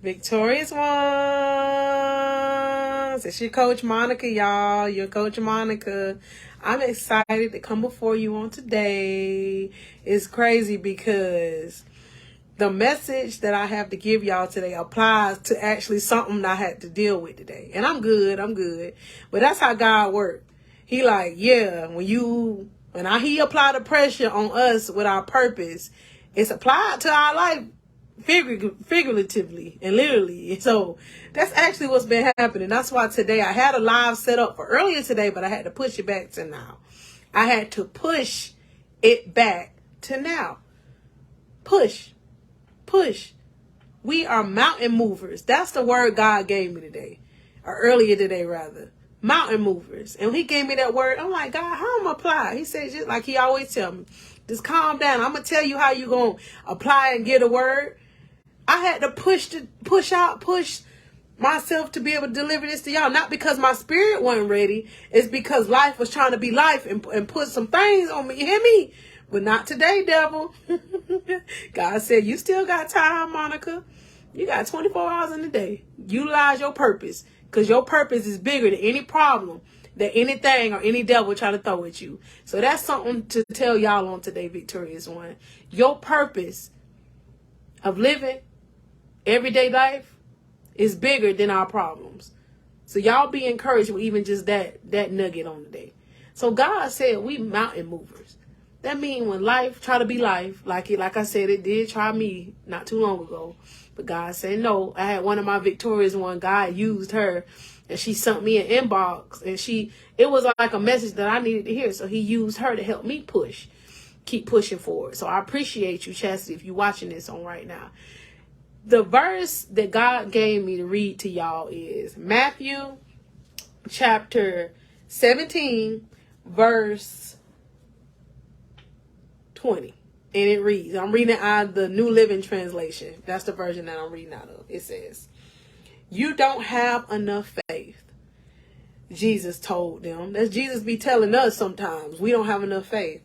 Victorious ones. It's your Coach Monica, y'all. Your Coach Monica. I'm excited to come before you on today. It's crazy because the message that I have to give y'all today applies to actually something I had to deal with today. And I'm good. But that's how God works. He like, yeah, when he apply the pressure on us with our purpose, it's applied to our life figuratively and literally. So that's actually what's been happening. That's why today I had a live set up for earlier today, but I had to push it back to now. I had to push it back to now. Push. We are mountain movers. That's the word God gave me today, or earlier today rather. Mountain movers. And when he gave me that word, I'm like, God, how am I apply? He said, just like he always tell me, just calm down. I'm going to tell you how you going to apply and get a word. I had to push myself to be able to deliver this to y'all. Not because my spirit wasn't ready. It's because life was trying to be life and put some things on me. You hear me? But not today, devil. God said, you still got time, Monica. You got 24 hours in the day. Utilize your purpose. Because your purpose is bigger than any problem that anything or any devil try to throw at you. So that's something to tell y'all on today, Victorious One. Your purpose of living everyday life is bigger than our problems. So y'all be encouraged with even just that nugget on the day. So God said we mountain movers. That means when life try to be life, like I said, it did try me not too long ago. But God said no. I had one of my Victorious One, God used her, and she sent me an inbox, and it was like a message that I needed to hear. So he used her to help me keep pushing forward. So I appreciate you, Chastity, if you're watching this on right now. The verse that God gave me to read to y'all is Matthew chapter 17, verse 20. And it reads, I'm reading out of the New Living Translation. That's the version that I'm reading out of. It says, you don't have enough faith. Jesus told them. That's Jesus be telling us sometimes. We don't have enough faith.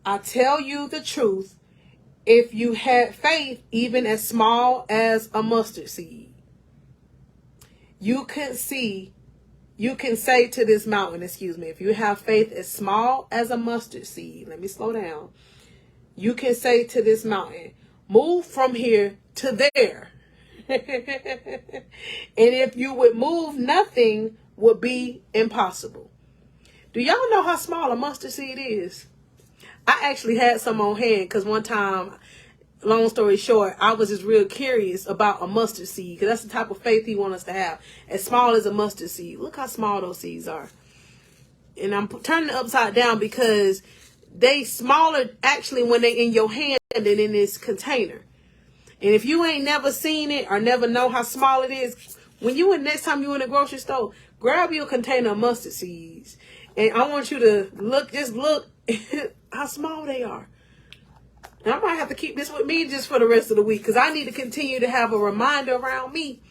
I tell you the truth. If you had faith even as small as a mustard seed, you can say to this mountain, if you have faith as small as a mustard seed, let me slow down. You can say to this mountain, move from here to there. And if you would move, nothing would be impossible. Do y'all know how small a mustard seed is? I actually had some on hand because one time, long story short, I was just real curious about a mustard seed because that's the type of faith he wants us to have. As small as a mustard seed. Look how small those seeds are. And I'm turning it upside down because they smaller actually when they in your hand than in this container. And if you ain't never seen it or never know how small it is, next time you in the grocery store, grab you a container of mustard seeds. And I want you to look how small they are. And I might have to keep this with me just for the rest of the week because I need to continue to have a reminder around me.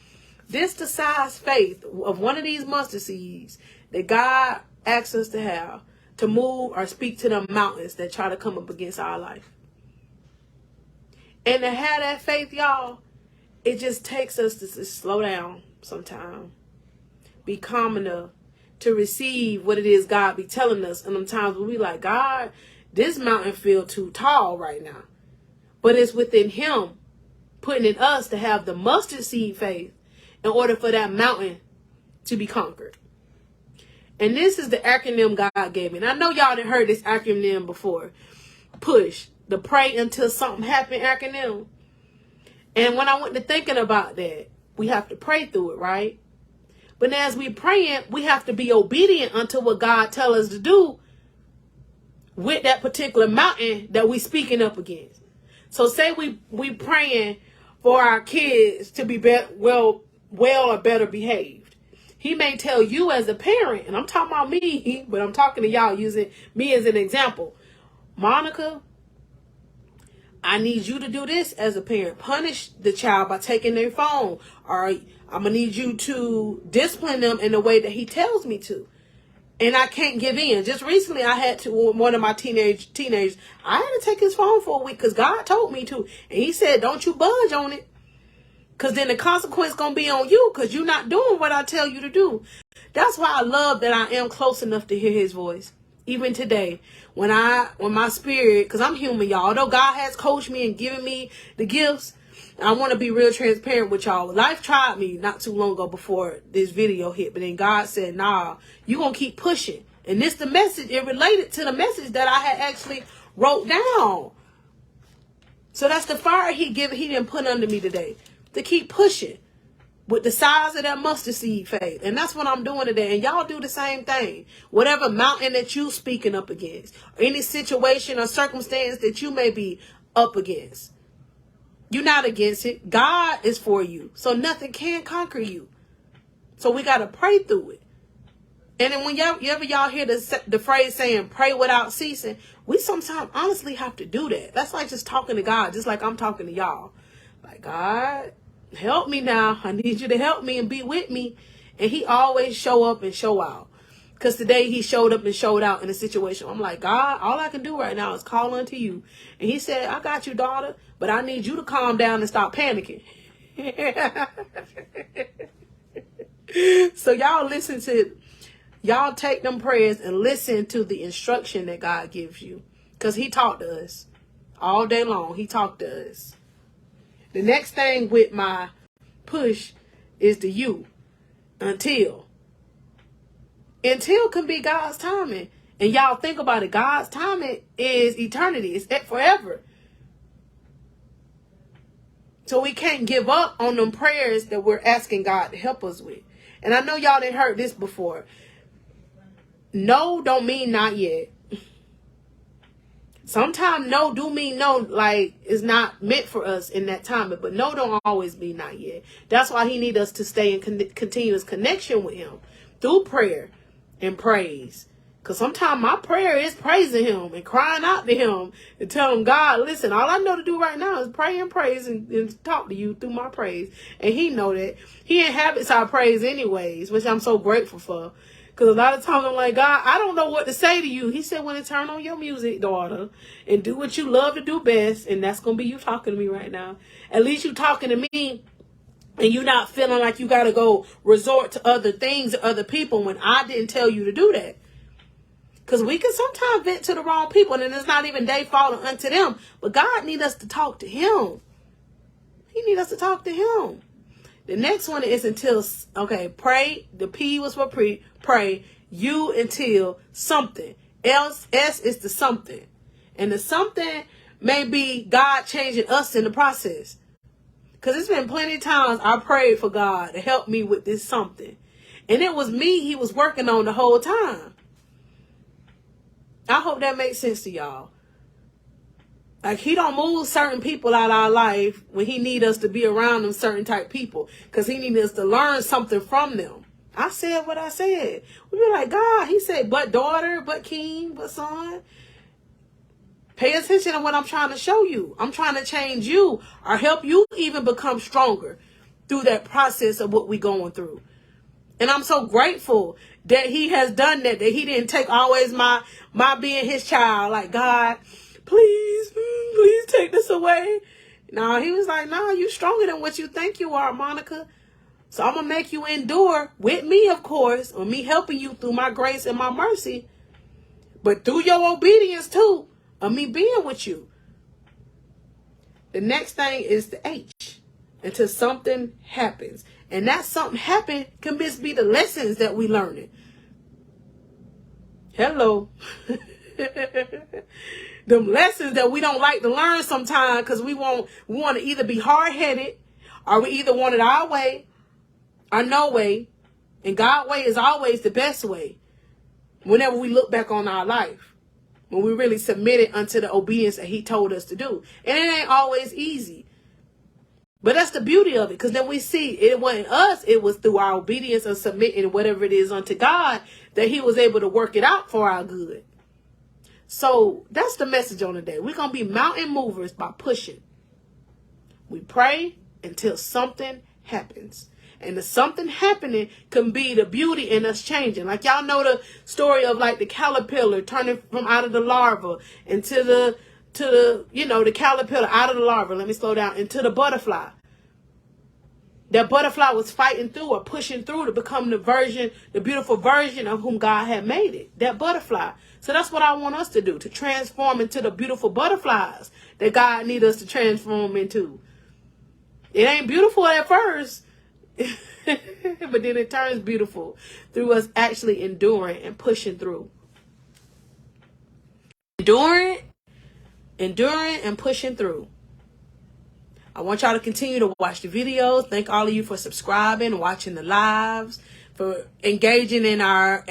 This the size faith of one of these mustard seeds that God asks us to have to move or speak to the mountains that try to come up against our life. And to have that faith, y'all, it just takes us to slow down sometime. Be calm enough to receive what it is God be telling us. And sometimes we like, God, this mountain feel too tall right now. But it's within him putting in us to have the mustard seed faith in order for that mountain to be conquered. And this is the acronym God gave me. And I know y'all done heard this acronym before. PUSH, the pray until something happen acronym. And when I went to thinking about that, we have to pray through it, right? But as we praying, we have to be obedient unto what God tell us to do with that particular mountain that we speaking up against. So say we praying for our kids to be well or better behaved. He may tell you as a parent, and I'm talking about me, but I'm talking to y'all using me as an example. Monica, I need you to do this as a parent. Punish the child by taking their phone. Or I'm going to need you to discipline them in the way that he tells me to. And I can't give in. Just recently, I had to, one of my teenagers, I had to take his phone for a week because God told me to. And he said, don't you budge on it. Because then the consequence going to be on you because you're not doing what I tell you to do. That's why I love that I am close enough to hear his voice. Even today, when my spirit, because I'm human, y'all. Although God has coached me and given me the gifts, I want to be real transparent with y'all. Life tried me not too long ago before this video hit. But then God said, nah, you're going to keep pushing. And this the message. It related to the message that I had actually wrote down. So that's the fire he didn't put under me today. To keep pushing. With the size of that mustard seed faith. And that's what I'm doing today. And y'all do the same thing. Whatever mountain that you speaking up against. Or any situation or circumstance that you may be up against. You're not against it. God is for you. So nothing can conquer you. So we got to pray through it. And then when y'all hear the phrase saying pray without ceasing. We sometimes honestly have to do that. That's like just talking to God. Just like I'm talking to y'all. Like, God, help me now. I need you to help me and be with me. And he always show up and show out. Because today he showed up and showed out in a situation. I'm like, God, all I can do right now is call unto you. And he said, I got you, daughter. But I need you to calm down and stop panicking. So y'all take them prayers and listen to the instruction that God gives you. Because he talked to us all day long. He talked to us. The next thing with my push is the you. Until can be God's timing. And y'all think about it. God's timing is eternity. It's forever. So we can't give up on them prayers that we're asking God to help us with. And I know y'all didn't heard this before. No don't mean not yet. Sometimes no do mean no, like it's not meant for us in that time. But no don't always mean not yet. That's why he need us to stay in continuous connection with him through prayer and praise. Because sometimes my prayer is praising him and crying out to him and telling him, God, listen, all I know to do right now is pray and praise and talk to you through my praise. And he know that. He inhabits our praise anyways, which I'm so grateful for. Because a lot of times I'm like, God, I don't know what to say to you. He said, when to turn on your music, daughter, and do what you love to do best. And that's going to be you talking to me right now. At least you talking to me. And you're not feeling like you got to go resort to other things or other people when I didn't tell you to do that. Because we can sometimes vent to the wrong people. And it's not even their fault unto them. But God needs us to talk to him. He needs us to talk to him. The next one is until, okay, pray. The P was for pray. U until something. S is the something. And the something may be God changing us in the process. Because it's been plenty of times I prayed for God to help me with this something. And it was me he was working on the whole time. I hope that makes sense to y'all. Like, he don't move certain people out of our life when he need us to be around them certain type people. Because he need us to learn something from them. I said what I said. We be like, God, he said, but daughter, but king, but son. Pay attention to what I'm trying to show you. I'm trying to change you or help you even become stronger through that process of what we're going through. And I'm so grateful that he has done that he didn't take always my being his child. Like, God, please take this away. No, he was like, no, you stronger than what you think you are, Monica. So I'm going to make you endure with me, of course, or me helping you through my grace and my mercy. But through your obedience, too, of me being with you. The next thing is the H. Until something happens. And that something happen can just be the lessons that we learning. Hello. Them lessons that we don't like to learn sometimes because we want to either be hard-headed or we either want it our way or no way. And God's way is always the best way whenever we look back on our life. When we really submit it unto the obedience that he told us to do. And it ain't always easy. But that's the beauty of it. Because then we see it wasn't us. It was through our obedience and submitting whatever it is unto God that he was able to work it out for our good. So that's the message on the day. We're going to be mountain movers by pushing. We pray until something happens. And the something happening can be the beauty in us changing. Like y'all know the story of like the caterpillar turning from out of the larva into the caterpillar out of the larva. Let me slow down. Into the butterfly. That butterfly was fighting through or pushing through to become the beautiful version of whom God had made it. That butterfly. So that's what I want us to do, to transform into the beautiful butterflies that God needs us to transform into. It ain't beautiful at first, but then it turns beautiful through us actually enduring and pushing through. Enduring and pushing through. I want y'all to continue to watch the videos. Thank all of you for subscribing, watching the lives, for engaging in our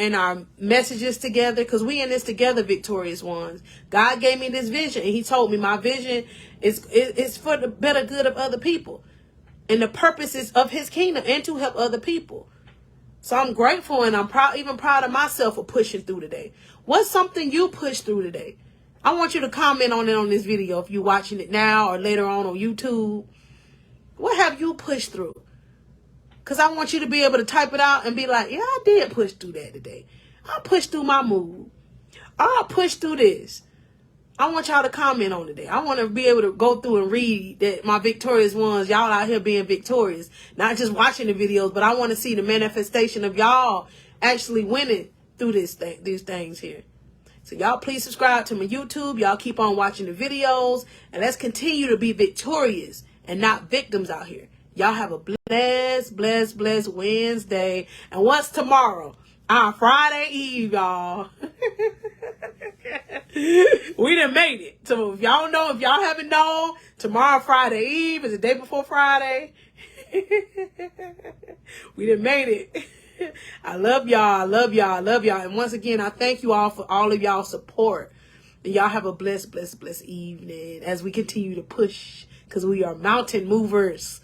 messages together, because we in this together, victorious ones. God gave me this vision, and he told me my vision is for the better good of other people and the purposes of his kingdom and to help other people. So I'm grateful, and I'm proud of myself for pushing through today. What's something you pushed through today? I want you to comment on it on this video if you're watching it now or later on YouTube. What have you pushed through? Because I want you to be able to type it out and be like, yeah, I did push through that today. I pushed through my mood. I pushed through this. I want y'all to comment on today. I want to be able to go through and read that my victorious ones, y'all out here being victorious. Not just watching the videos, but I want to see the manifestation of y'all actually winning through these things here. So y'all please subscribe to my YouTube. Y'all keep on watching the videos. And let's continue to be victorious and not victims out here. Y'all have a blessed Wednesday. And what's tomorrow? Our Friday Eve, y'all. We done made it. So if y'all know, if y'all haven't known, tomorrow Friday Eve is the day before Friday. We done made it. I love y'all. I love y'all. I love y'all. And once again, I thank you all for all of y'all support. And y'all have a blessed evening as we continue to push, because we are mountain movers.